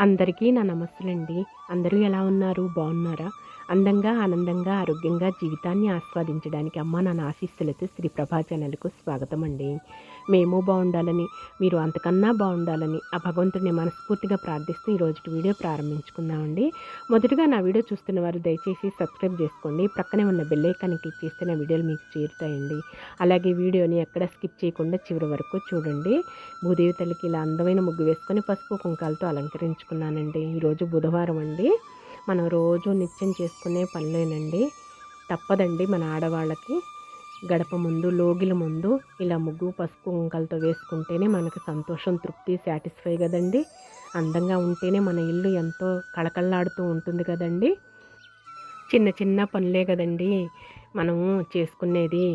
అందరికీ నా నమస్సులండి. అందరూ ఎలా ఉన్నారు? బాగున్నారా? అందంగా, ఆనందంగా, ఆరోగ్యంగా జీవితాన్ని ఆస్వాదించడానికి అమ్మ నాన్న ఆశీస్సులతో శ్రీ ప్రభా ఛానల్‌కు స్వాగతం అండి. మేము బాగుండాలని, మీరు అంతకన్నా బాగుండాలని ఆ భగవంతుడిని మనస్ఫూర్తిగా ప్రార్థిస్తూ ఈరోజుటి వీడియో ప్రారంభించుకుందామండి. మొదటగా నా వీడియో చూస్తున్న వారు దయచేసి సబ్స్క్రైబ్ చేసుకోండి. ప్రక్కనే ఉన్న బెల్ ఐకాన్ని క్లిక్ చేస్తే నా వీడియోలు మీకు చేరుతాయండి. అలాగే వీడియోని ఎక్కడ స్కిప్ చేయకుండా చివరి వరకు చూడండి. భూదేవి తల్లికి ఇలా అందమైన ముగ్గు వేసుకొని పసుపు కుంకాలతో అలంకరించుకున్నానండి. ఈరోజు బుధవారం అండి. మనం రోజు నిత్యం చేసుకునే పనులేనండి. తప్పదండి మన ఆడవాళ్ళకి. గడప ముందు, లోగిల ముందు ఇలా ముగ్గు పసుపు కుంకాలతో వేసుకుంటేనే మనకి సంతోషం, తృప్తి, సాటిస్ఫై కదండి. అందంగా ఉంటేనే మన ఇల్లు ఎంతో కళకళలాడుతూ ఉంటుంది కదండి. చిన్న చిన్న పనులే కదండి మనము చేసుకునేది.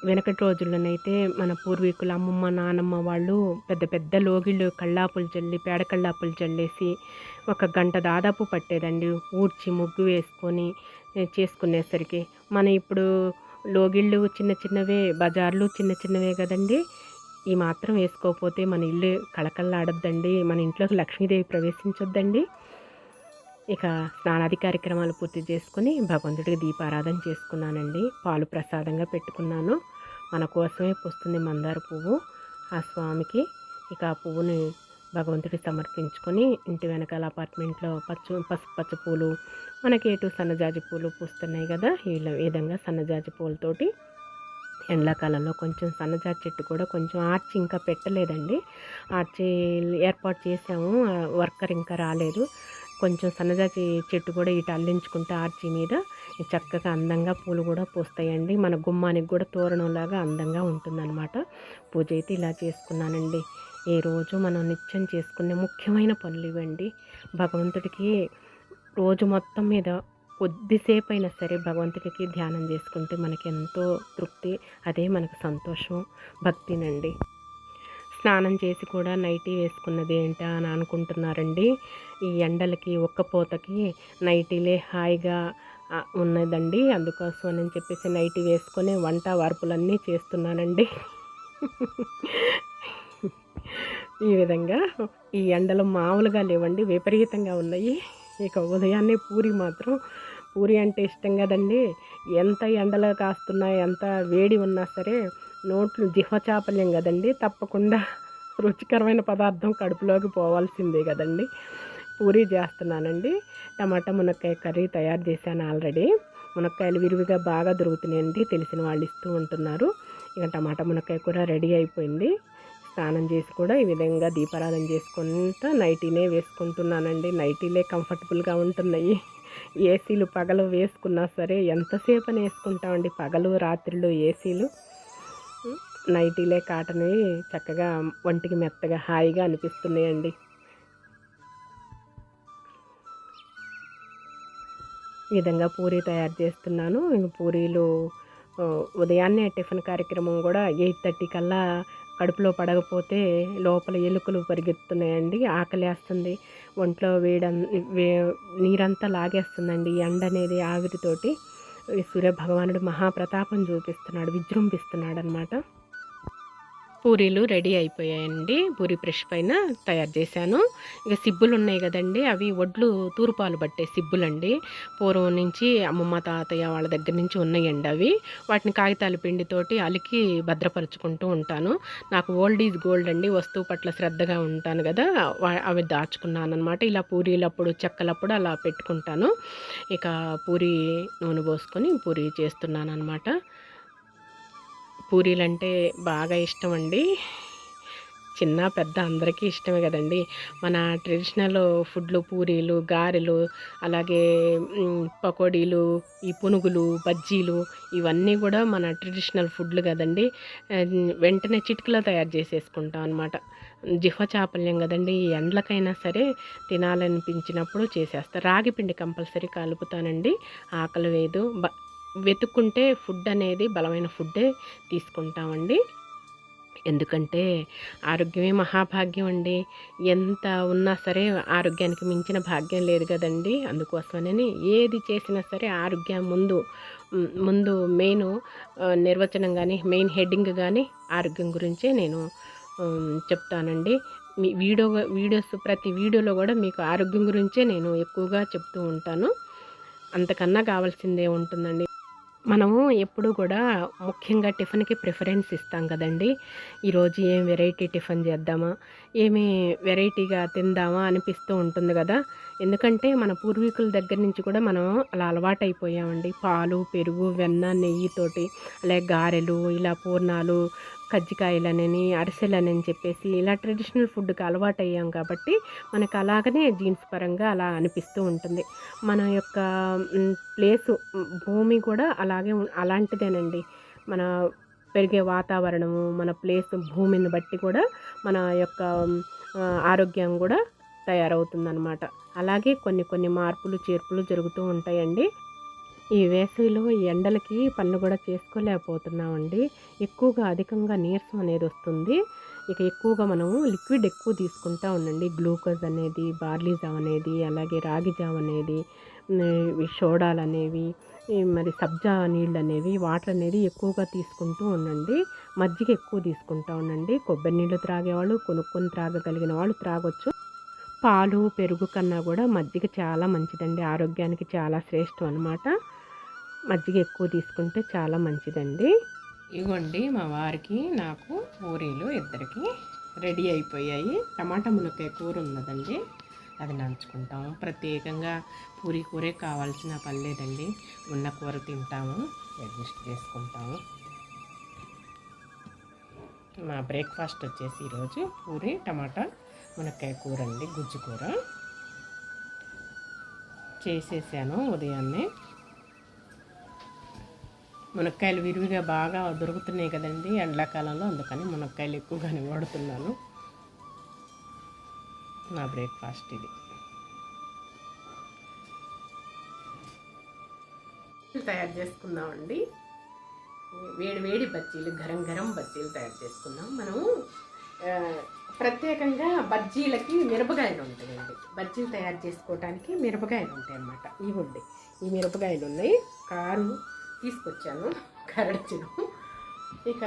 వెనకటి రోజుల్లోనైతే మన పూర్వీకులు అమ్మమ్మ నానమ్మ వాళ్ళు పెద్ద పెద్ద లోగిళ్ళు కళ్ళాపులు చల్లి పేడ కళ్ళాపులు చల్లేసి ఒక గంట దాదాపు పట్టేదండి ఊడ్చి ముగ్గు వేసుకొని చేసుకునేసరికి. మన ఇప్పుడు లోగిళ్ళు చిన్న చిన్నవే, బజార్లు చిన్న చిన్నవే కదండి. ఈ మాత్రం వేసుకోకపోతే మన ఇల్లు కళకళలాడద్దండి, మన ఇంట్లోకి లక్ష్మీదేవి ప్రవేశించొద్దండి. ఇక స్నానాది కార్యక్రమాలు పూర్తి చేసుకుని భగవంతుడికి దీపారాధన చేసుకున్నానండి. పాలు ప్రసాదంగా పెట్టుకున్నాను. మన కోసమే పూస్తుంది మందార పువ్వు ఆ స్వామికి. ఇక ఆ పువ్వుని భగవంతుడికి సమర్పించుకొని ఇంటి వెనకాల అపార్ట్మెంట్లో పసుపచ్చ పూలు, మనకి ఎటు సన్నజాజి పూలు పూస్తున్నాయి కదా, ఈ విధంగా సన్నజాజి పూలతోటి ఎండాకాలంలో కొంచెం సన్నజాజి చెట్టు కూడా కొంచెం ఆర్చి ఇంకా పెట్టలేదండి. ఆర్చి ఏర్పాటు చేసాము, వర్కర్ ఇంకా రాలేదు. కొంచెం సన్నజాజి చెట్టు కూడా ఇటు అల్లించుకుంటే ఆర్చి మీద చక్కగా అందంగా పూలు కూడా పూస్తాయండి. మన గుమ్మానికి కూడా తోరణంలాగా అందంగా ఉంటుందన్నమాట. పూజ అయితే ఇలా చేసుకున్నానండి. ఈ రోజు మనం నిత్యం చేసుకునే ముఖ్యమైన పనులు ఇవ్వండి. భగవంతుడికి రోజు మొత్తం మీద కొద్దిసేపు అయినా సరే భగవంతుడికి ధ్యానం చేసుకుంటే మనకి ఎంతో తృప్తి, అదే మనకు సంతోషం, భక్తినండి. స్నానం చేసి కూడా నైటీ వేసుకున్నది ఏంటా అని అనుకుంటున్నారండి. ఈ ఎండలకి ఒక్కపోతకి నైటీలే హాయిగా ఉన్నదండి. అందుకోసం అని చెప్పేసి నైటీ వేసుకొని వంట వార్పులన్నీ చేస్తున్నానండి. ఈ విధంగా ఈ ఎండలు మామూలుగా లేవండి, విపరీతంగా ఉన్నాయి. ఇక ఉదయాన్నే పూరి అంటే ఇష్టం కదండి. ఎంత ఎండలో కాస్తున్నా, ఎంత వేడి ఉన్నా సరే నోట్లు జిహ్వచాపల్యం కదండి, తప్పకుండా రుచికరమైన పదార్థం కడుపులోకి పోవాల్సిందే కదండి. పూరీ చేస్తున్నానండి. టమాటా మునక్కాయ కర్రీ తయారు చేశాను ఆల్రెడీ. మునక్కాయలు విరివిగా బాగా దొరుకుతున్నాయండి, తెలిసిన వాళ్ళు ఇస్తూ ఉంటున్నారు. ఇక టమాటా మునక్కాయ కూర రెడీ అయిపోయింది. స్నానం చేసి కూడా ఈ విధంగా దీపారాధన చేసుకుంటూ నైటీనే వేసుకుంటున్నానండి. నైటీలే కంఫర్టబుల్గా ఉంటున్నాయి. ఏసీలు పగలు వేసుకున్నా సరే ఎంతసేపు అని వేసుకుంటామండి, పగలు రాత్రిళ్ళు ఏసీలు. నైటీలే కాటన్వి చక్కగా ఒంటికి మెత్తగా హాయిగా అనిపిస్తున్నాయండి. ఈ విధంగా పూరీ తయారు చేస్తున్నాను. పూరీలు ఉదయాన్నే టిఫిన్ కార్యక్రమం కూడా 8:30 కల్లా కడుపులో పడకపోతే లోపల ఎలుకలు పరిగెత్తున్నాయండి, ఆకలేస్తుంది, ఒంట్లో నీరంతా లాగేస్తుందండి. ఎండ అనేది ఆవిరితోటి సూర్యభగవానుడు మహాప్రతాపం చూపిస్తున్నాడు, విజృంభిస్తున్నాడు అనమాట. పూరీలు రెడీ అయిపోయాయండి. పూరీ బ్రష్ పైన తయారు చేశాను. ఇక సిబ్బులు ఉన్నాయి కదండి, అవి ఒడ్లు తూర్పాలు పట్టే సిబ్బులండి. పూర్వం నుంచి అమ్మమ్మ తాతయ్య వాళ్ళ దగ్గర నుంచి ఉన్నాయండి అవి. వాటిని కాగితాల పిండితోటి అలికి భద్రపరుచుకుంటూ ఉంటాను. నాకు ఓల్డ్ ఈజ్ గోల్డ్ అండి, వస్తువు పట్ల శ్రద్ధగా ఉంటాను కదా, అవి దాచుకున్నాను అనమాట. ఇలా పూరీలప్పుడు చెక్కలప్పుడు అలా పెట్టుకుంటాను. ఇక పూరీ నూనె పోసుకొని పూరీ చేస్తున్నాను అనమాట. పూరీలంటే బాగా ఇష్టం అండి. చిన్న పెద్ద అందరికీ ఇష్టమే కదండి. మన ట్రెడిషనల్ ఫుడ్లు పూరీలు, గారెలు, అలాగే పకోడీలు, ఈ పునుగులు, బజ్జీలు, ఇవన్నీ కూడా మన ట్రెడిషనల్ ఫుడ్లు కదండి. వెంటనే చిటికలో తయారు చేసేసుకుంటాం అనమాట. జిహ్వ చాపల్యం కదండి, ఈ ఎండ్లకైనా సరే తినాలనిపించినప్పుడు చేసేస్తా. రాగి పిండి కంపల్సరీ కలుపుతానండి, ఆకలి వేయదు. వెతుక్కుంటే ఫుడ్ అనేది బలమైన ఫుడ్డే తీసుకుంటామండి. ఎందుకంటే ఆరోగ్యమే మహాభాగ్యం అండి. ఎంత ఉన్నా సరే ఆరోగ్యానికి మించిన భాగ్యం లేదు కదండి. అందుకోసమని ఏది చేసినా సరే ఆరోగ్యం ముందు మెయిన్ నిర్వచనం కానీ మెయిన్ హెడ్డింగ్ కానీ ఆరోగ్యం గురించే నేను చెప్తానండి. మీ వీడియోస్ ప్రతి వీడియోలో కూడా మీకు ఆరోగ్యం గురించే నేను ఎక్కువగా చెప్తూ ఉంటాను. అంతకన్నా కావాల్సిందే ఉంటుందండి. మనము ఎప్పుడు కూడా ముఖ్యంగా టిఫిన్‌కి ప్రిఫరెన్స్ ఇస్తాం కదండీ! ఈరోజు ఏం వెరైటీ టిఫిన్ చేద్దామా? ఏమి వెరైటీగా తిందామా అనిపిస్తూ ఉంటుంది కదా! ఎందుకంటే మన పూర్వీకుల దగ్గర నుంచి కూడా మనం అలా అలవాటైపోయామండి. పాలు, పెరుగు, వెన్న, నెయ్యితోటి అలాగే గారెలు, ఇలా పూర్ణాలు, కజ్జికాయలనని, అరిసెలనని చెప్పేసి ఇలా ట్రెడిషనల్ ఫుడ్‌కి అలవాటయ్యాం కాబట్టి మనకు అలాగనే జీన్స్ పరంగా అలా అనిపిస్తూ ఉంటుంది. మన యొక్క ప్లేసు భూమి కూడా అలాగే అలాంటిదేనండి. మన పెరిగే వాతావరణము, మన ప్లేసు భూమిని బట్టి కూడా మన యొక్క ఆరోగ్యం కూడా తయారవుతుందనమాట. అలాగే కొన్ని కొన్ని మార్పులు, చేర్పులు జరుగుతూ ఉంటాయండి. ఈ వేసవిలో ఈ ఎండలకి పనులు కూడా చేసుకోలేకపోతున్నామండి. ఎక్కువగా అధికంగా నీరసం అనేది వస్తుంది. ఇక ఎక్కువగా మనము లిక్విడ్ ఎక్కువ తీసుకుంటా ఉండండి. గ్లూకోజ్ అనేది, బార్లీ జావ అనేది, అలాగే రాగి జావ అనేది, సోడాలనేవి, మరి సబ్జా నీళ్ళు అనేవి, వాటర్ అనేది ఎక్కువగా తీసుకుంటూ ఉండండి. మజ్జిగ ఎక్కువ తీసుకుంటా ఉండండి. కొబ్బరి నీళ్ళు త్రాగేవాళ్ళు, కొనుక్కొని త్రాగగలిగిన వాళ్ళు త్రాగొచ్చు. పాలు, పెరుగు కన్నా కూడా మజ్జిగ చాలా మంచిదండి. ఆరోగ్యానికి చాలా శ్రేష్టం అనమాట. మజ్జిగ ఎక్కువ తీసుకుంటే చాలా మంచిదండి. ఇవ్వండి మా వారికి నాకు పూరీలు ఇద్దరికి రెడీ అయిపోయాయి. టమాటా మునక్కాయ కూర ఉన్నదండి, అది నంచుకుంటాము. ప్రత్యేకంగా పూరీ కూరే కావాల్సిన పని లేదండి, ఉన్న కూర తింటాము, అడ్జస్ట్ చేసుకుంటాము. మా బ్రేక్ఫాస్ట్ వచ్చేసి ఈరోజు పూరీ టమాటా మునక్కాయ కూర అండి, గుజ్జు కూర చేసేసాను ఉదయాన్నే. మునక్కాయలు విరివిగా బాగా దొరుకుతున్నాయి కదండి ఎండాకాలంలో, అందుకని మునక్కాయలు ఎక్కువగానే వాడుతున్నాను. నా బ్రేక్ఫాస్ట్ ఇది. తయారు చేసుకుందామండి. వేడి వేడి బజ్జీలు, గరం గరం బజ్జీలు తయారు చేసుకుందాం. మనము ప్రత్యేకంగా బజ్జీలకి మిరపకాయలు ఉంటాయండి. బజ్జీలు తయారు చేసుకోవడానికి మిరపకాయలు ఉంటాయి అన్నమాట. ఇవ్వండి, ఈ మిరపకాయలు ఉన్నాయి, కారు తీసుకొచ్చాను, కరడచును. ఇక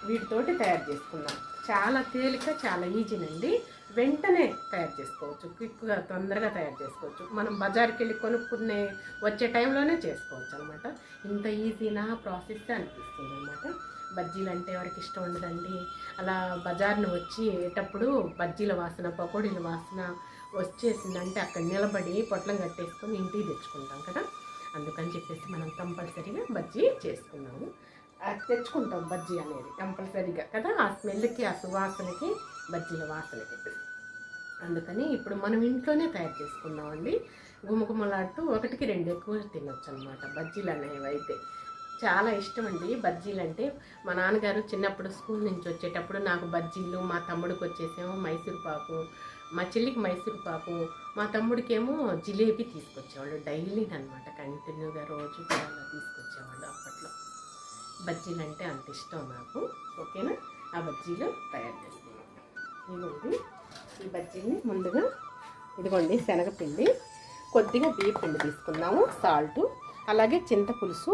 వీటితోటి తయారు చేసుకుందాం. చాలా తేలిక, చాలా ఈజీనండి. వెంటనే తయారు చేసుకోవచ్చు, క్విక్గా తొందరగా తయారు చేసుకోవచ్చు. మనం బజార్కి వెళ్ళి కొనుక్కునే వచ్చే టైంలోనే చేసుకోవచ్చు అనమాట. ఇంత ఈజీనా ప్రాసెస్ అనిపిస్తుంది అనమాట. బజ్జీలు అంటే ఎవరికి ఇష్టం ఉండదండి. అలా బజార్ను వచ్చేటప్పుడు బజ్జీల వాసన, పకోడీల వాసన వచ్చేసిందంటే అక్కడ నిలబడి పొట్లం కట్టేసుకొని ఇంటికి తెచ్చుకుంటాం కదా. అందుకని చెప్పేసి మనం కంపల్సరీగా బజ్జీ చేసుకున్నాము. తెచ్చుకుంటాం బజ్జీ అనేది కంపల్సరీగా కదా, ఆ స్మెల్కి, ఆ సువాసనకి, బజ్జీల వాసనకి. అందుకని ఇప్పుడు మనం ఇంట్లోనే తయారు చేసుకుందామండి. గుమగుమలాడుతూ 1కి 2 ఎక్కువ తినొచ్చు అనమాట బజ్జీలు అనేవి. అయితే చాలా ఇష్టం అండి బజ్జీలు అంటే. మా నాన్నగారు చిన్నప్పుడు స్కూల్ నుంచి వచ్చేటప్పుడు నాకు బజ్జీలు, మా తమ్ముడికి వచ్చేసేమో మైసూర్ పాకు, మా చెల్లికి మైసూర్ పాకు, మా తమ్ముడికేమో జిలేబీ తీసుకొచ్చేవాళ్ళు డైలీ అనమాట. కంటిన్యూగా రోజు కూడా అలా తీసుకొచ్చేవాళ్ళు. అప్పట్లో బజ్జీలు అంటే అంత ఇష్టం నాకు. ఓకేనా, ఆ బజ్జీలు తయారు చేస్తున్నాం. ఇదిగోండి, ఈ బజ్జీని ముందుగా ఇదిగోండి శనగపిండి, కొద్దిగా బియ్య పిండి తీసుకున్నాము, సాల్టు, అలాగే చింతపులుసు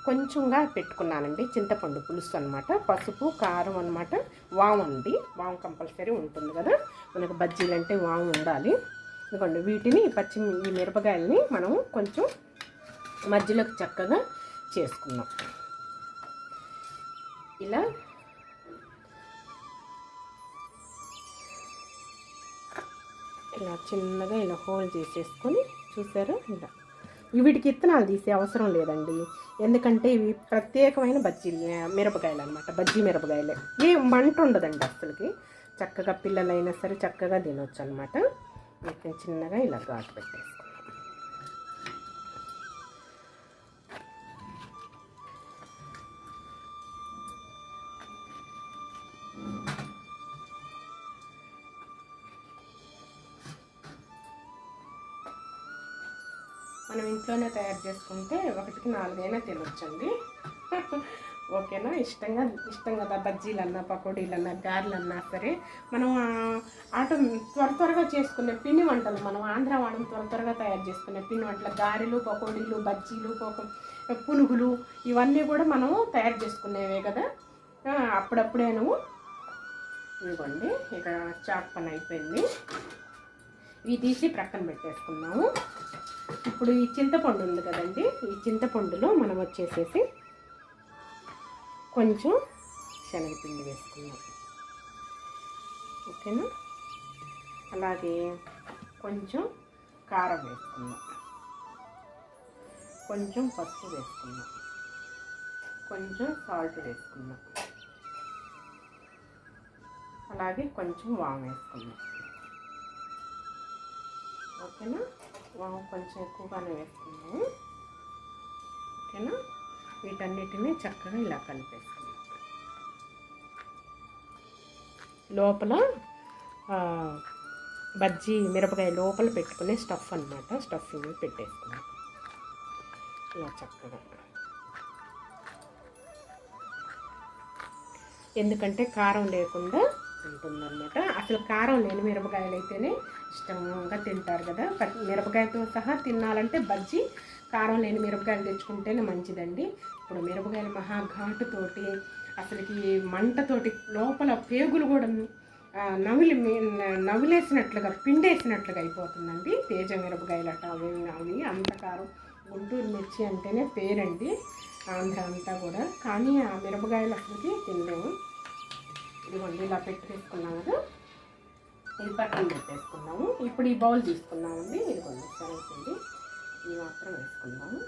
కొంచెంగా పెట్టుకున్నానండి, చింతపండు పులుసు అనమాట, పసుపు, కారం అనమాట, వాము అండి. వాము కంపల్సరీ ఉంటుంది కదా, మనకు బజ్జీలు అంటే వాము ఉండాలి. ఇదిగోండి వీటిని ఈ మిరపకాయలని మనము కొంచెం మధ్యలోకి చక్కగా చేసుకుందాం. ఇలా చిన్నగా ఇలా హోల్ చేసేసుకొని, చూసారా, ఇలా వీటికి ఇత్తనాలు తీసే అవసరం లేదండి. ఎందుకంటే ఇవి ప్రత్యేకమైన మిరపకాయలు అనమాట, బజ్జీ మిరపకాయలే. ఏం మంట ఉండదండి అసలుకి. చక్కగా పిల్లలైనా సరే చక్కగా తినొచ్చు అనమాట. వీటిని చిన్నగా ఇలా ఘాటు పెట్టేసుకున్నాం. మనం ఇంట్లోనే తయారు చేసుకుంటే 1కి 4 అయినా తినొచ్చండి. ఓకేనా, ఇష్టం కదా. బజ్జీలన్నా, పకోడీలన్నా, గారెలన్నా సరే మనం త్వరగా చేసుకునే పిండి వంటలు, మనం ఆంధ్ర వాళ్ళం త్వరగా తయారు చేసుకునే పిండి వంటలు, గారెలు, పకోడీలు, బజ్జీలు, పునుగులు, ఇవన్నీ కూడా మనము తయారు చేసుకునేవే కదా. అప్పుడప్పుడేను ఇదిగోండి ఇక చాట్ పని అయిపోయింది. ఇవి తీసి ప్రక్కన పెట్టేసుకున్నాము. ఇప్పుడు ఈ చింతపండు ఉంది కదండి, ఈ చింతపండులో మనం వచ్చేసేసి కొంచెం శనగపిండి వేసుకున్నాం. ఓకేనా? అలాగే కొంచెం కారం వేసుకున్నాం, కొంచెం పసుపు వేసుకున్నాం, కొంచెం సాల్ట్ వేసుకున్నాం, అలాగే కొంచెం వాము వేసుకున్నాం. ఓకేనా? వాము కొంచెం ఎక్కువగానే వేసుకున్నాము. ఓకేనా? వీటన్నిటిని చక్కగా ఇలా కలిపేసుకున్నాం. లోపల బజ్జీ మిరపకాయ లోపల పెట్టుకునే స్టఫ్ అన్నమాట, స్టఫింగ్ పెట్టేసుకున్నాం ఇలా చక్కగా. ఎందుకంటే కారం లేకుండా ఉంటుందన్నమాట. అసలు కారం లేని మిరపకాయలు అయితేనే ఇష్టంగా తింటారు కదా. మిరపకాయతో సహా తినాలంటే బజ్జీ కారం లేని మిరపకాయలు తెచ్చుకుంటేనే మంచిదండి. ఇప్పుడు మిరపకాయలు మహా ఘాటుతోటి అసలుకి మంటతోటి లోపల పేగులు కూడా నవిలేసినట్లుగా పిండేసినట్లుగా అయిపోతుందండి. తేజ మిరపకాయలు అట్ట అవి అంత కారం. గుంటూరు మిర్చి అంటేనే పేరండి ఆంధ్ర అంతా కూడా, కానీ ఆ మిరపకాయలు అసలుకి తినలేము. ఇదిగోండి ఇలా పెట్టేసుకున్నాం కదా, ఇది పక్కన పెట్టేసుకున్నాము. ఇప్పుడు ఈ బౌల్ తీసుకున్నామండి. ఇదిగోండి శనగపిండి ఇవి మాత్రం వేసుకున్నాము.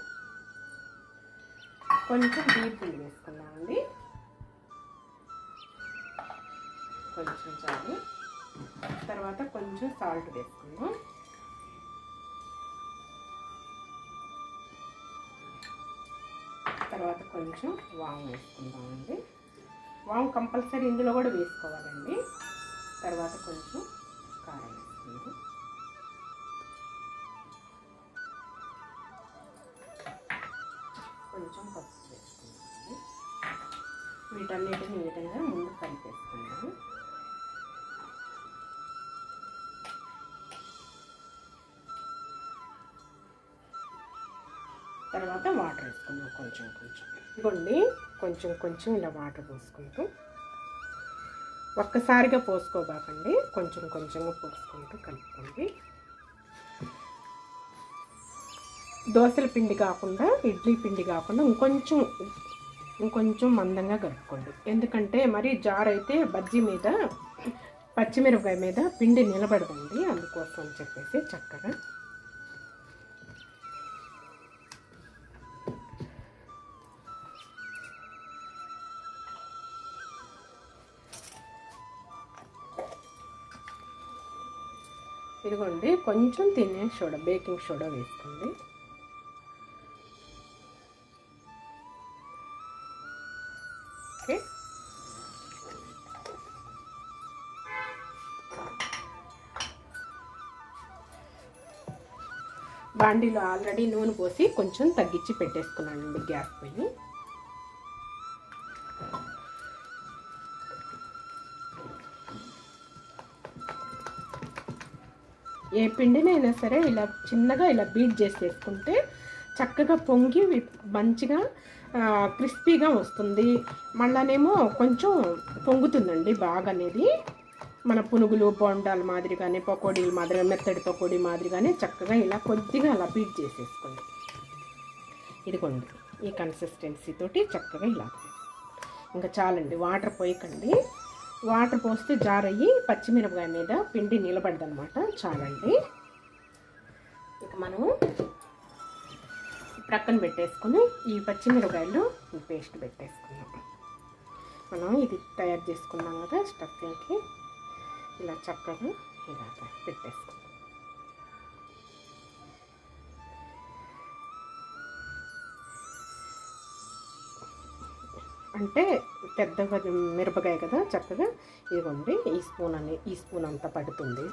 కొంచెం బియ్యం పిండి వేసుకున్నామండి, కొంచెం చాలు. తర్వాత కొంచెం సాల్ట్ వేసుకుందాం. తర్వాత కొంచెం వాము వేసుకుందామండి. వాము కంపల్సరీ ఇందులో కూడా వేసుకోవాలండి. తర్వాత కొంచెం కారం వేసుకుందాం. కొంచెం పసుపు వేసుకుందామండి. వీటన్నిటిని ఈ విధంగా ముందు కలిపేసుకుందాము. తర్వాత వాటర్ వేసుకుందాం కొంచెం కొంచెం. ఇదిగోండి కొంచెం కొంచెం ఇలా వాటర్ పోసుకుంటూ, ఒక్కసారిగా పోసుకోబాకండి, కొంచెం కొంచెంగా పోసుకుంటూ కలుపుకోండి. దోశల పిండి కాకుండా, ఇడ్లీ పిండి కాకుండా ఇంకొంచెం మందంగా కలుపుకోండి. ఎందుకంటే మరీ జార్ అయితే బజ్జీ మీద, పచ్చిమిరపకాయ మీద పిండి నిలబడదండి. అందుకోసం అని చెప్పేసి చక్కగా ఇదిగోండి కొంచెం తినే సోడా, బేకింగ్ సోడా వేసుకోండి. ఓకే, బాండీలో ఆల్రెడీ నూనె పోసి కొంచెం తగ్గించి పెట్టేసుకున్నానండి గ్యాస్ పొయ్యి. ఏ పిండినైనా సరే ఇలా చిన్నగా ఇలా బీట్ చేసేసుకుంటే చక్కగా పొంగి మంచిగా క్రిస్పీగా వస్తుంది. మళ్ళానేమో కొంచెం పొంగుతుందండి బాగా అనేది. మన పునుగులు బొండాల మాదిరిగానే, పకోడీల మాదిరిగా, మెత్తడి పకోడీ మాదిరిగానే చక్కగా ఇలా కొద్దిగా అలా బీట్ చేసేసుకోండి. ఇదిగోండి ఈ కన్సిస్టెన్సీ తోటి చక్కగా ఇలా. ఇంకా చాలండి, వాటర్ పోయకండి. వాటర్ పోస్తే జారయ్యి పచ్చిమిరపకాయ మీద పిండి నిలబడదనమాట. చాలండి. ఇక మనము ప్రక్కన పెట్టేసుకొని ఈ పచ్చిమిరపకాయలు పేస్ట్ పెట్టేసుకున్నాం. మనం ఇది తయారు చేసుకున్నాం కదా స్టఫింగ్కి, ఇలా చక్కగా ఇలా పెట్టేసుకున్నాం. అంటే పెద్ద మిరపకాయ కదా, చక్కగా ఇదిగోండి ఈ స్పూన్ అంతా పడుతుంది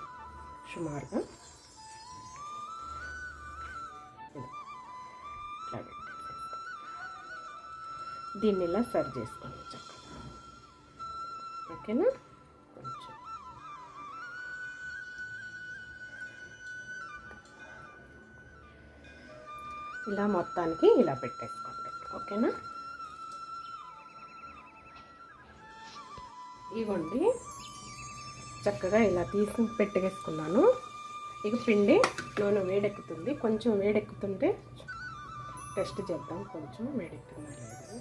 సుమారుగా. ఇట్లా దీన్ని ఇలా సర్వ్ చేసుకోండి చక్కగా. ఓకేనా? కొంచెం ఇలా మొత్తానికి ఇలా పెట్టేసుకోండి. ఓకేనా? ఇవ్వండి చక్కగా ఇలా తీసి పెట్టేసుకున్నాను. ఇక పిండి నూనె వేడెక్కుతుంది. కొంచెం వేడెక్కుతుంటే టెస్ట్ చేద్దాం, కొంచెం వేడెక్కిందా లేదు.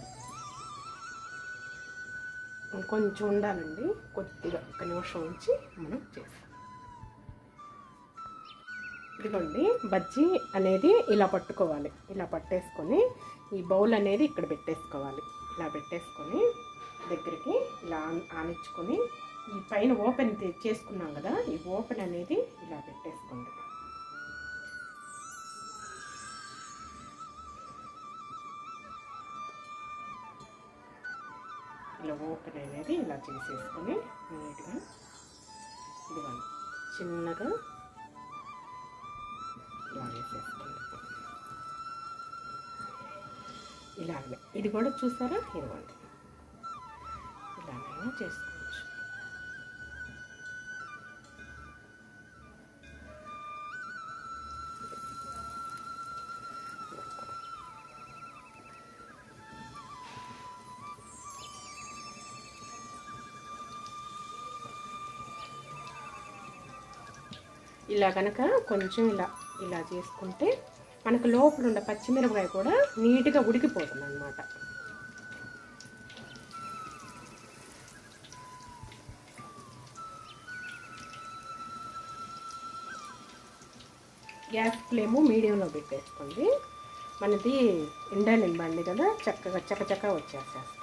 కొంచెం ఉండాలండి, కొద్దిగా ఒక నిమిషం ఉంచి మనం చేస్తాం. ఇదిగోండి, బజ్జీ అనేది ఇలా పట్టుకోవాలి. ఇలా పట్టేసుకొని ఈ బౌల్ అనేది ఇక్కడ పెట్టేసుకోవాలి. ఇలా పెట్టేసుకొని దగ్గరికి ఇలా ఆనించుకొని ఈ పైన ఓపెన్ చేసుకున్నాం కదా, ఈ ఓపెన్ అనేది ఇలా పెట్టేసుకోండి. ఇలా ఓపెన్ అనేది ఇలా చేసేసుకొని నీట్గా ఇదిగోండి చిన్నగా ఇలా వేసేసుకోండి. ఇలాగే ఇది కూడా చూసారా, ఇదిగోండి ఇలాగైనా చేసుకోవచ్చు. ఇలా కనుక కొంచెం ఇలా చేసుకుంటే మనకు లోపల ఉన్న పచ్చిమిరపకాయ కూడా నీట్గా ఉడికిపోతుంది అన్నమాట. గ్యాస్ ఫ్లేము మీడియంలో పెట్టేసుకోండి. మనది ఇండాలిన్ బండి కదా, చక్కగా చకచక వచ్చేసేస్తుంది.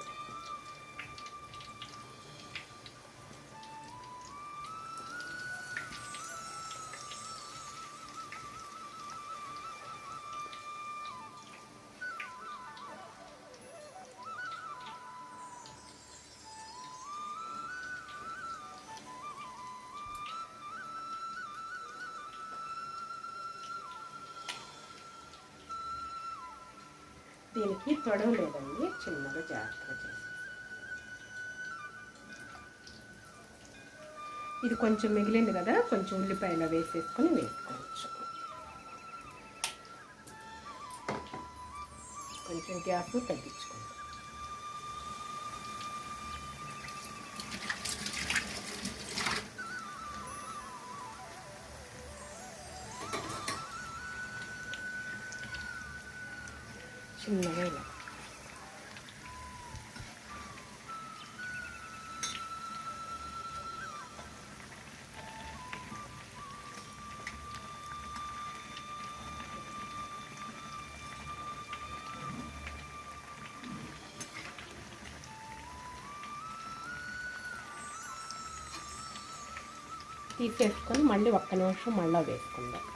దీనికి తొడవ లేదండి, చిన్నగా జాగ్రత్తగా చేసి. ఇది కొంచెం మిగిలింది కదా, కొంచెం ఉల్లిపాయలు వేసేసుకొని వేసుకోవచ్చు. కొంచెం గ్యాస్ తగ్గించుకోండి. చిన్నగా ఇలా తీసేసుకొని మళ్ళీ ఒక్క నిమిషం మళ్ళీ వేసుకుందాం.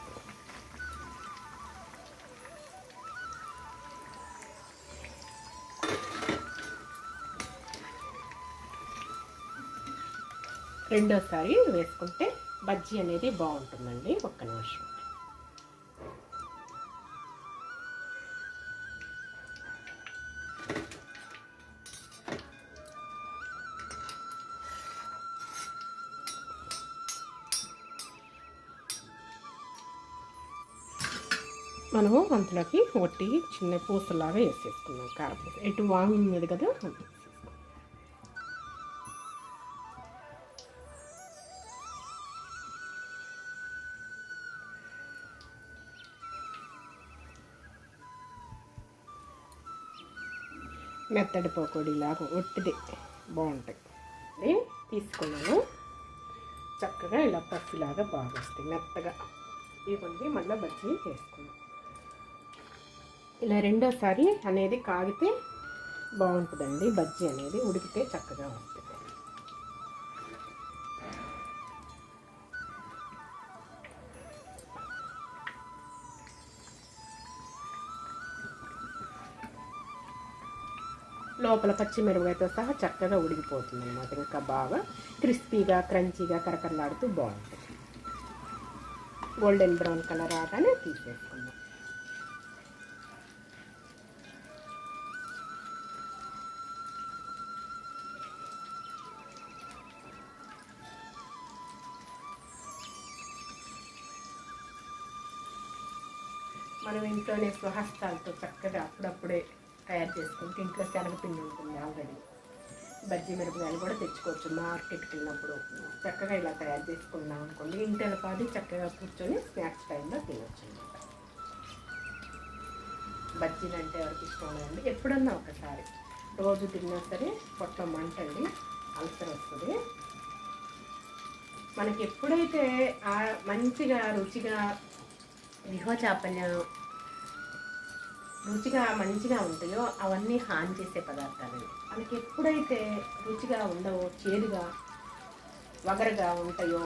రెండోసారి వేసుకుంటే బజ్జీ అనేది బాగుంటుందండి. ఒక్క నిమిషం. మనము అంతలోకి ఒట్టి చిన్న పూసలాగా వేసేసుకున్నాం. కారపూస ఎటు వాంగ్ ఉన్నది కదా, మెత్తడి పకోడీలాగా ఒట్టిది బాగుంటాయి. తీసుకున్నాను, చక్కగా ఇలా పచ్చిలాగా బాగా వస్తాయి మెత్తగా. ఇవ్వండి, మళ్ళీ బజ్జీ వేసుకున్నాం. ఇలా రెండోసారి అనేది కాగితే బాగుంటుందండి. బజ్జీ అనేది ఉడికితే చక్కగా వస్తుంది. లోపల పచ్చిమిరపకాయతో సహా చక్కగా ఉడికిపోతుంది అన్నమాట. ఇంకా బాగా క్రిస్పీగా క్రంచీగా కరకరలాడుతూ బాగుంటుంది. గోల్డెన్ బ్రౌన్ కలర్ రాగానే తీసేసుకుందాం. మనం ఇంట్లోనే స్వహస్తాలతో చక్కగా అప్పుడప్పుడే తయారు చేసుకుంటే, ఇంట్లో శనగపిండి ఉంటుంది ఆల్రెడీ, బజ్జీ మిరపకాయలు కూడా తెచ్చుకోవచ్చు మార్కెట్కి వెళ్ళినప్పుడు. చక్కగా ఇలా తయారు చేసుకున్నాం అనుకోండి, ఇంటిలో కాదు చక్కగా కూర్చొని స్నాక్స్ టైంలో తినొచ్చు అనమాట. బజ్జీలు అంటే ఎవరికి ఇష్టం లేదండి, ఎప్పుడన్నా ఒకసారి. రోజు తిన్నా సరే పొట్ల మంటండి, అల్సర్ వస్తుంది. మనకి ఎప్పుడైతే మంచిగా రుచిగా చాపల్యం రుచిగా మంచిగా ఉంటాయో అవన్నీ హాని చేసే పదార్థాలు. మనకి ఎప్పుడైతే రుచిగా ఉండవో, చేదుగా వగరగా ఉంటాయో,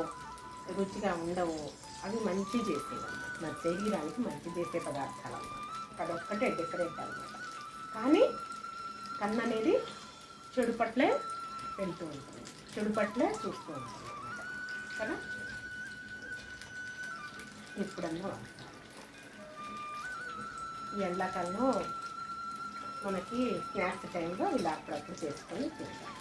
రుచిగా ఉండవో అవి మంచి చేసేవి మన శరీరానికి మంచి చేసే పదార్థాలు అన్నమాట. అదొక్కటే డిఫరెంట్ అనమాట. కానీ కన్ను అనేది చెడు పట్లే వెళ్తూ ఉంటుంది, చెడు పట్లే చూస్తూ ఉంటుంది అనమాట కదా. ఎప్పుడన్నా ఈ ఎండాకాలంలో మనకి స్నాక్స్ టైంలో ఇలా అప్పుడప్పుడు చేసుకొని తింటాం.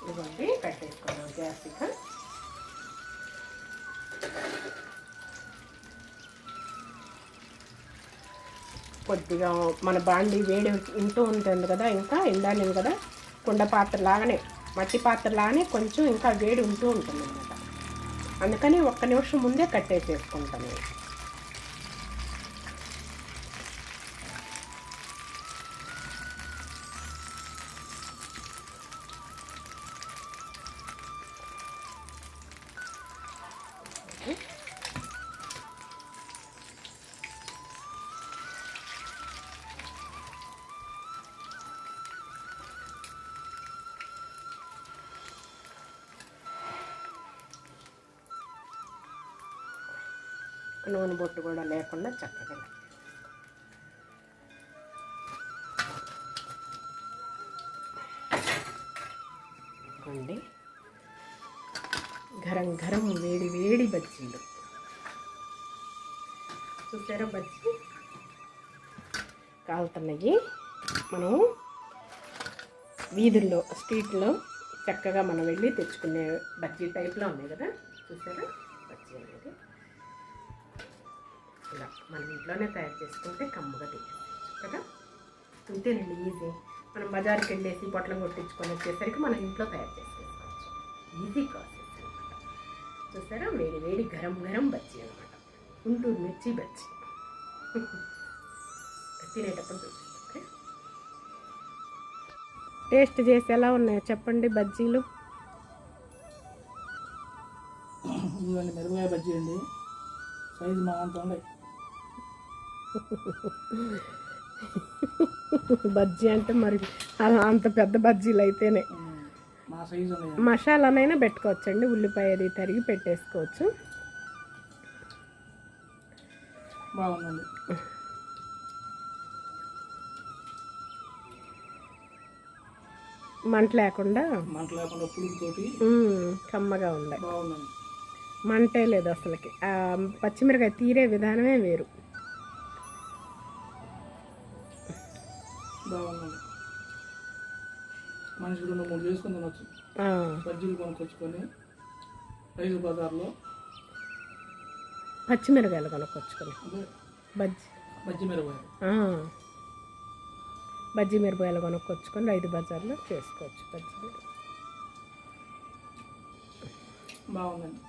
ఇదిగోండి కట్టేసుకున్నాం గ్యాస్ ఇక. కొద్దిగా మన బాండి వేడి ఇంటూ ఉంటుంది కదా, ఇంకా ఎండాలి కదా, కుండ పాత్ర లాగానే, మట్టి పాత్ర లాగానే కొంచెం ఇంకా వేడి ఉంటూ ఉంటుంది అన్నమాట. అందుకని 1 నిమిషం ముందే కట్టేసేసుకుంటాను. నూనె బొట్టు కూడా లేకుండా చక్కగా అండి. గరం గరం వేడి వేడి బజ్జీలు చూసారా, బజ్జీ కాలుతున్నాయి. మనం వీధుల్లో స్ట్రీట్లో చక్కగా మనం వెళ్ళి తెచ్చుకునే బజ్జీ టైప్లో ఉన్నాయి కదా, చూసారా బజ్జీ అనేది. ఇలా మనం ఇంట్లోనే తయారు చేసుకుంటే కమ్మగా తినేయచ్చు కదా. అంతేనండి, ఈజీ. మనం బజార్కి వెళ్ళేసి పొట్లం కొట్టించుకొని వచ్చేసరికి మనం ఇంట్లో తయారు చేసుకోవచ్చు. ఈజీ ప్రాసెస్ అనమాట. చూసారా, వేడి వేడి గరం గరం బజ్జీ అనమాట, గుంటూరు మిర్చి బజ్జీ. తినేటప్పుడు చూపిస్తే టేస్ట్ చేసి ఎలా ఉన్నాయో చెప్పండి బజ్జీలు. మిరపకాయ బజ్జీ అండి, సైజు మా అంత ఉన్నాయి. బజ్జీ అంటే మరి అంత పెద్ద బజ్జీలు అయితేనే మసాలానైనా పెట్టుకోవచ్చండి, ఉల్లిపాయ అది తరిగి పెట్టేసుకోవచ్చు. బాగుందండి. మంట లేకుండా పులుపుతోటి కమ్మగా ఉన్నాయి. బాగుందండి, మంటే లేదు అసలుకి. పచ్చిమిరకాయ తీరే విధానమే వేరు. బాగుందండి. మనిషి 2-3 చేసుకొని తినొచ్చు. బజ్జీలు కొనుక్కొచ్చుకొని 5 బజార్లో పచ్చిమిరకాయలు కొనుక్కొచ్చుకొని బజ్జీ మిరపకాయలు బజ్జీ మిరపకాయలు కొనుక్కొచ్చుకొని 5 బజార్లో చేసుకోవచ్చు బజ్జీ. బాగుందండి,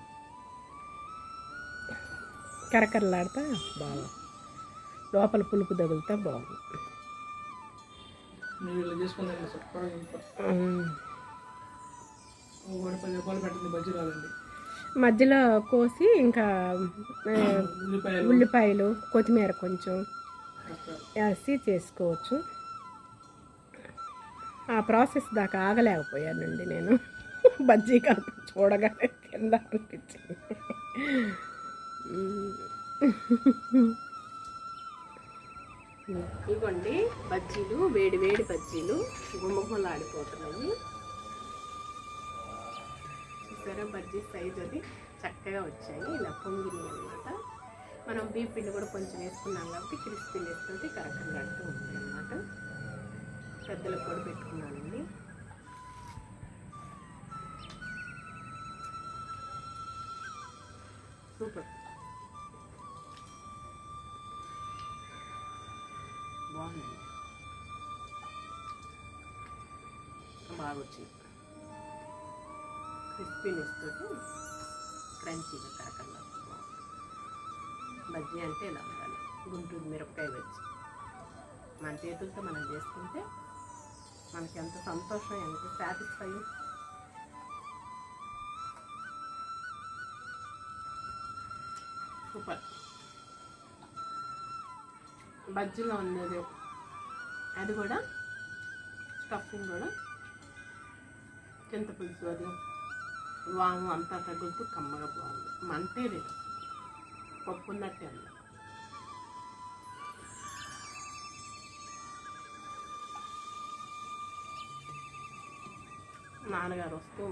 కరకరలాడితే బాగా లోపల పులుపు తగులుతా బాగుంది. మీరు చేసుకుని బజ్జీ రాదండి. మధ్యలో కోసి ఇంకా ఉల్లిపాయలు కొత్తిమీర కొంచెం వేసి చేసుకోవచ్చు. ఆ ప్రాసెస్ దాకా ఆగలేకపోయానండి నేను. బజ్జీ కలిపి చూడగానే కింద అనిపించింది. ఇవ్వండి బజ్జీలు, వేడి వేడి బజ్జీలు గుమ్మగుమ్మలాడిపోతున్నాయి. చూసారా బజ్జీ సైజ్ అది చక్కగా వచ్చాయి, ఇలా పొంగినాయి అనమాట. మనం బీఫ్ పిండి కూడా కొంచెం వేసుకున్నాం కాబట్టి క్రిస్పీనెస్ తోటి కరకరలాడుతూ ఉంటాయి అన్నమాట. పెద్దలకు కూడా పెట్టుకున్నానండి. సూపర్. బాగా వచ్చింది. క్రిస్పీనెస్ తోటి క్రంచీగా కరకరగా బజ్జీ అంటే ఇలా ఉండాలి. గుంటూరు మిరపకాయ బజ్జీ మన చేతులతో మనం చేసుకుంటే మనకి ఎంత సంతోషం, ఎంత సాటిస్ఫై. సూపర్. బజ్జీలో ఉన్నది అది కూడా స్టఫింగ్ కూడా చింతపులుసు అది వాము అంతా తగులుతూ కమ్మగా బాగుంది. మంటే లేదు, పప్పు ఉన్నట్టే ఉంది. నాన్నగారు వస్తూ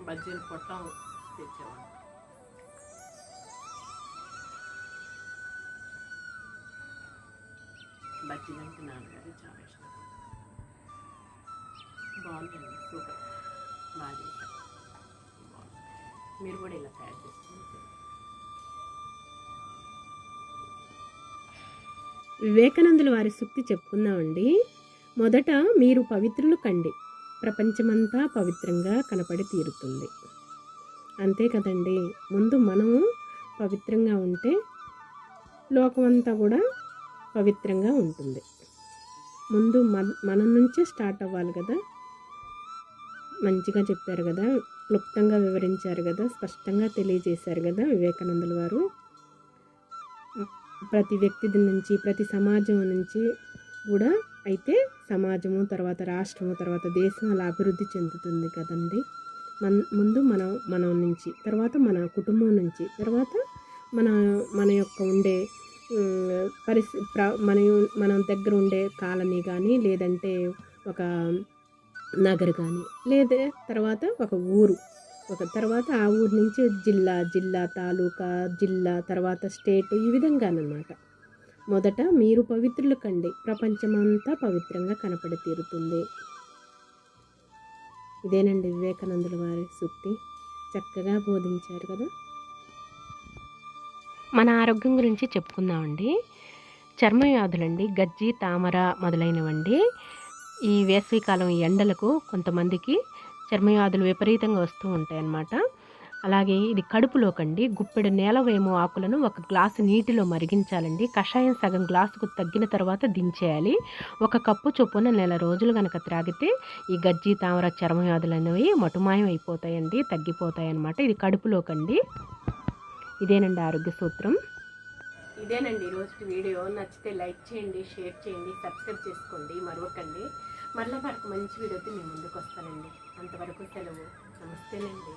బజ్జీలు పొట్టం తెచ్చేవాడు. బజ్జీలు అంటే నాన్నగారు చాలా ఇష్టం. బాగుందండి, సూపర్, బాగా చేశారు. బాగుంది. మీరు కూడా ఇలా తయారు చేసుకుంటే. వివేకానందుల వారి సూక్తి చెప్పుకుందామండి. మొదట మీరు పవిత్రులు కండి, ప్రపంచమంతా పవిత్రంగా కనపడి తీరుతుంది. అంతే కదండి. ముందు మనము పవిత్రంగా ఉంటే లోకమంతా కూడా పవిత్రంగా ఉంటుంది. ముందు మన నుంచే స్టార్ట్ అవ్వాలి కదా. మంచిగా చెప్పారు కదా, క్లుప్తంగా వివరించారు కదా, స్పష్టంగా తెలియజేశారు కదా వివేకానందుల వారు. ప్రతి వ్యక్తి నుంచి, ప్రతి సమాజం నుంచి కూడా అయితే సమాజము, తర్వాత రాష్ట్రము, తర్వాత దేశం అలా అభివృద్ధి చెందుతుంది కదండి. ముందు మనం నుంచి, తర్వాత మన కుటుంబం నుంచి, తర్వాత మన యొక్క ఉండే మనం దగ్గర ఉండే కాలనీ కానీ, లేదంటే ఒక నగర్ కానీ, లేదా తర్వాత ఒక ఊరు, తర్వాత ఆ ఊరు నుంచి జిల్లా, తాలూకా, జిల్లా, తర్వాత స్టేట్, ఈ విధంగానమాట. మొదట మీరు పవిత్రులు కండి, ప్రపంచమంతా పవిత్రంగా కనపడి తీరుతుంది. ఇదేనండి వివేకానందుల వారి సూక్తి. చక్కగా బోధించారు కదా. మన ఆరోగ్యం గురించి చెప్పుకుందామండి. చర్మ వ్యాధులండి, గజ్జి, తామర మొదలైనవండి. ఈ వేసవికాలం ఎండలకు కొంతమందికి చర్మ వ్యాధులు విపరీతంగా వస్తూ ఉంటాయన్నమాట. అలాగే ఇది కడుపులోకండి గుప్పెడు నేలవేము ఆకులను 1 గ్లాసు నీటిలో మరిగించాలండి. కషాయం సగం గ్లాసుకు తగ్గిన తర్వాత దించేయాలి. 1 కప్పు చొప్పున 1 రోజులు కనుక త్రాగితే ఈ గజ్జి, తామర చర్మ వ్యాధులు అనేవి మటుమాయం అయిపోతాయండి, తగ్గిపోతాయి అన్నమాట. ఇది కడుపులోకండి. ఇదేనండి ఆరోగ్య సూత్రం. ఇదేనండి ఈరోజు వీడియో. నచ్చితే లైక్ చేయండి, షేర్ చేయండి, సబ్స్క్రైబ్ చేసుకోండి, మరొకండి. మరలా మరొక మంచి వీడియోతో మీ ముందుకు వస్తానండి. అంతవరకు సెలవు. నమస్తేనండి.